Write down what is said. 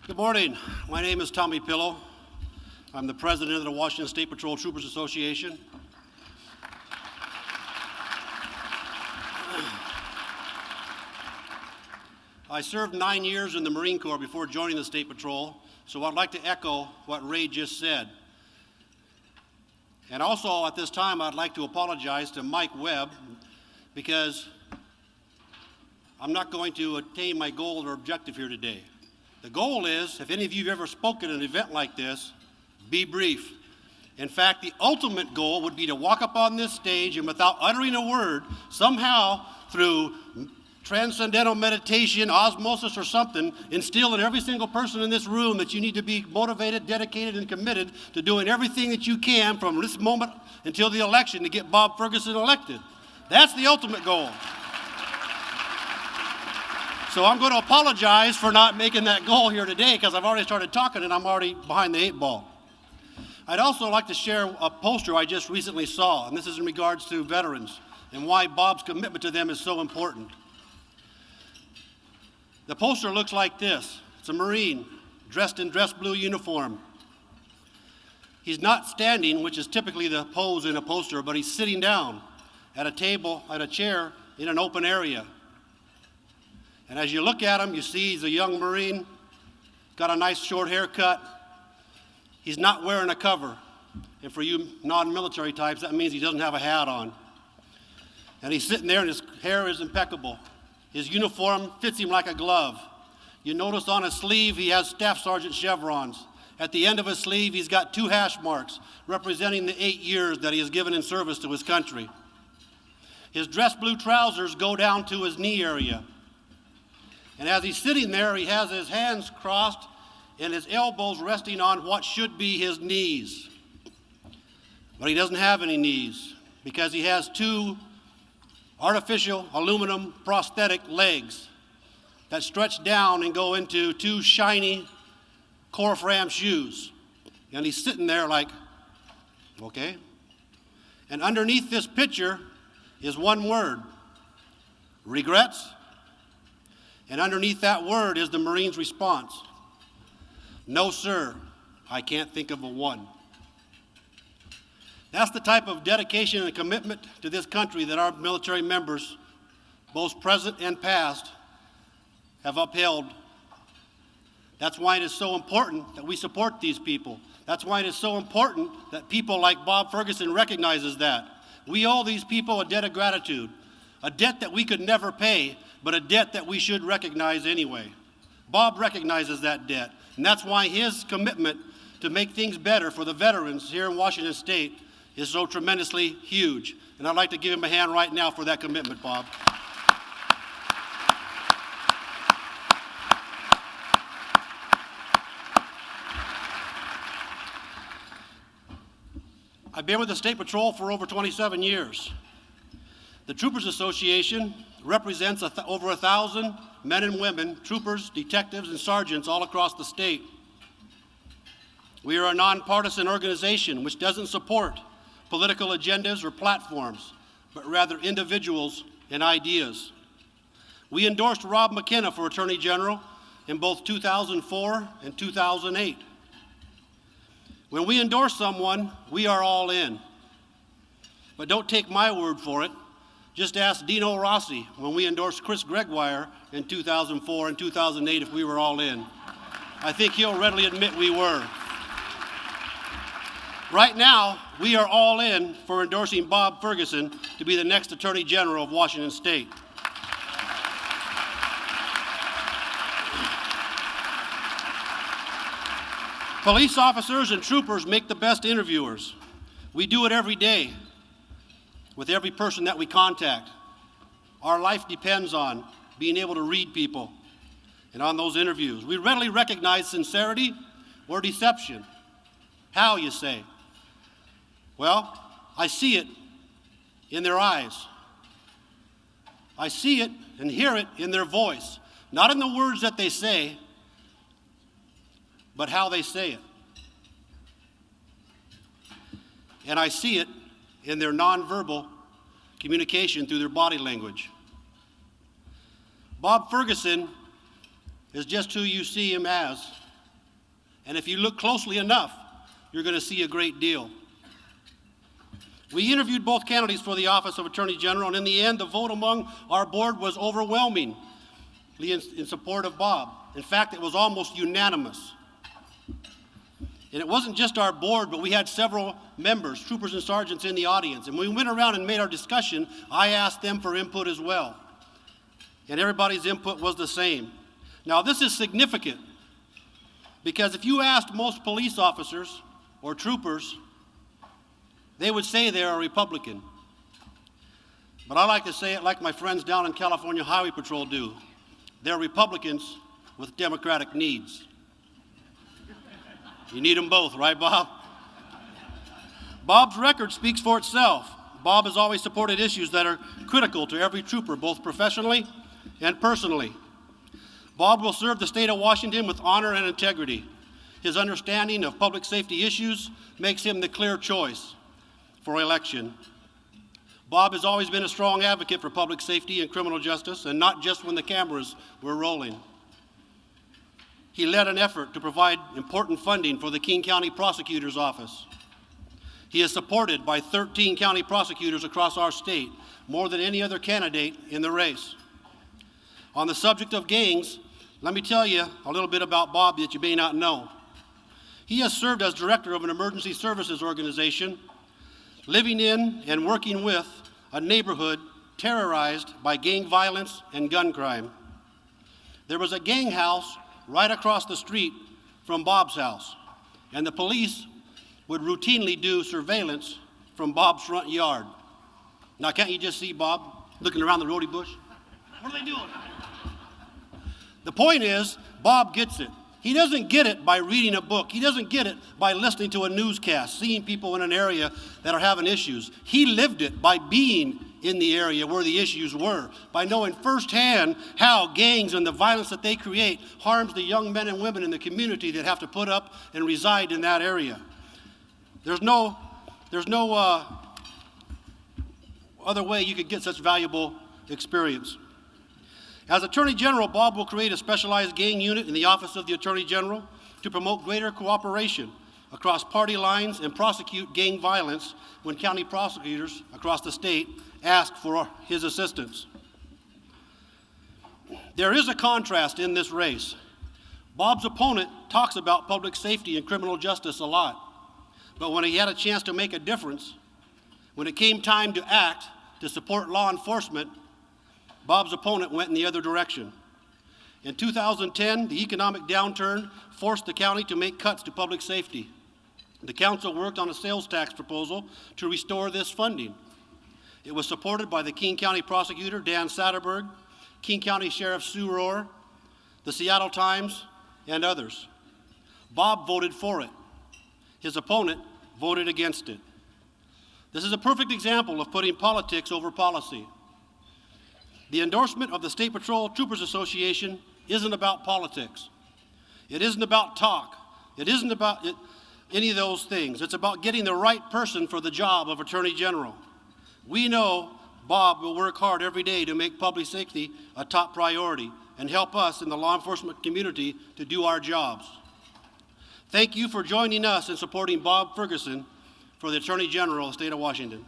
Good morning. My name is Tommy Pillow. I'm the president of the Washington State Patrol Troopers Association. I served 9 years in the Marine Corps before joining the State Patrol, so I'd like to echo what Ray just said. And also at this time, I'd like to apologize to Mike Webb because I'm not going to attain my goal or objective here today. The goal is, if any of you have ever spoken at an event like this, be brief. In fact, the ultimate goal would be to walk up on this stage and without uttering a word, somehow through transcendental meditation, osmosis or something, instill in every single person in this room that you need to be motivated, dedicated, and committed to doing everything that you can from this moment until the election to get Bob Ferguson elected. That's the ultimate goal. So I'm going to apologize for not making that goal here today because I've already started talking and I'm already behind the 8 ball. I'd also like to share a poster I just recently saw, and this is in regards to veterans and why Bob's commitment to them is so important. The poster looks like this. It's a Marine dressed in dress blue uniform. He's not standing, which is typically the pose in a poster, but he's sitting down at a table, at a chair in an open area. And as you look at him, you see he's a young Marine, got a nice short haircut. He's not wearing a cover. And for you non-military types, that means he doesn't have a hat on. And he's sitting there and his hair is impeccable. His uniform fits him like a glove. You notice on his sleeve he has Staff Sergeant chevrons. At the end of his sleeve he's got 2 hash marks representing the 8 years that he has given in service to his country. His dress blue trousers go down to his knee area. And as he's sitting there, he has his hands crossed and his elbows resting on what should be his knees. But he doesn't have any knees because he has 2 artificial aluminum prosthetic legs that stretch down and go into 2 shiny Core-Fram shoes. And he's sitting there like, okay. And underneath this picture is one word, regrets. And underneath that word is the Marine's response. No, sir, I can't think of a one. That's the type of dedication and commitment to this country that our military members, both present and past, have upheld. That's why it is so important that we support these people. That's why it is so important that people like Bob Ferguson recognizes that. We owe these people a debt of gratitude, a debt that we could never pay, but a debt that we should recognize anyway. Bob recognizes that debt, and that's why his commitment to make things better for the veterans here in Washington State is so tremendously huge. And I'd like to give him a hand right now for that commitment, Bob. I've been with the State Patrol for over 27 years. The Troopers Association represents over 1,000 men and women, troopers, detectives, and sergeants all across the state. We are a nonpartisan organization which doesn't support political agendas or platforms, but rather individuals and ideas. We endorsed Rob McKenna for Attorney General in both 2004 and 2008. When we endorse someone, we are all in. But don't take my word for it. Just ask Dino Rossi when we endorsed Chris Gregoire in 2004 and 2008 if we were all in. I think he'll readily admit we were. Right now, we are all in for endorsing Bob Ferguson to be the next Attorney General of Washington State. Police officers and troopers make the best interviewers. We do it every day with every person that we contact. Our life depends on being able to read people and on those interviews. We readily recognize sincerity or deception. How, you say? Well, I see it in their eyes. I see it and hear it in their voice. Not in the words that they say, but how they say it. And I see it in their nonverbal communication through their body language. Bob Ferguson is just who you see him as And if you look closely enough, you're going to see a great deal. We interviewed both candidates for the office of Attorney General, and in the end, the vote among our board was overwhelmingly in support of Bob. In fact, it was almost unanimous. And it wasn't just our board, but we had several members, troopers and sergeants in the audience. And when we went around and made our discussion, I asked them for input as well. And everybody's input was the same. Now, this is significant because if you asked most police officers or troopers, they would say they're a Republican. But I like to say it like my friends down in California Highway Patrol do. They're Republicans with Democratic needs. You need them both, right, Bob? Bob's record speaks for itself. Bob has always supported issues that are critical to every trooper, both professionally and personally. Bob will serve the state of Washington with honor and integrity. His understanding of public safety issues makes him the clear choice for election. Bob has always been a strong advocate for public safety and criminal justice, and not just when the cameras were rolling. He led an effort to provide important funding for the King County Prosecutor's Office. He is supported by 13 county prosecutors across our state, more than any other candidate in the race. On the subject of gangs, let me tell you a little bit about Bob that you may not know. He has served as director of an emergency services organization, living in and working with a neighborhood terrorized by gang violence and gun crime. There was a gang house right across the street from Bob's house, and the police would routinely do surveillance from Bob's front yard. Now, can't you just see Bob looking around the rhodey bush? What are they doing? The point is, Bob gets it. He doesn't get it by reading a book. He doesn't get it by listening to a newscast, seeing people in an area that are having issues. He lived it by being in the area where the issues were, by knowing firsthand how gangs and the violence that they create harms the young men and women in the community that have to put up and reside in that area. There's no other way you could get such valuable experience. As Attorney General, Bob will create a specialized gang unit in the Office of the Attorney General to promote greater cooperation across party lines and prosecute gang violence when county prosecutors across the state ask for his assistance. There is a contrast in this race. Bob's opponent talks about public safety and criminal justice a lot, but when he had a chance to make a difference, when it came time to act to support law enforcement, Bob's opponent went in the other direction. In 2010, the economic downturn forced the county to make cuts to public safety. The council worked on a sales tax proposal to restore this funding. It was supported by the King County Prosecutor, Dan Satterberg, King County Sheriff Sue Rohr, the Seattle Times, and others. Bob voted for it. His opponent voted against it. This is a perfect example of putting politics over policy. The endorsement of the State Patrol Troopers Association isn't about politics. It isn't about talk. It isn't about any of those things. It's about getting the right person for the job of Attorney General. We know Bob will work hard every day to make public safety a top priority and help us in the law enforcement community to do our jobs. Thank you for joining us in supporting Bob Ferguson for the Attorney General of the State of Washington.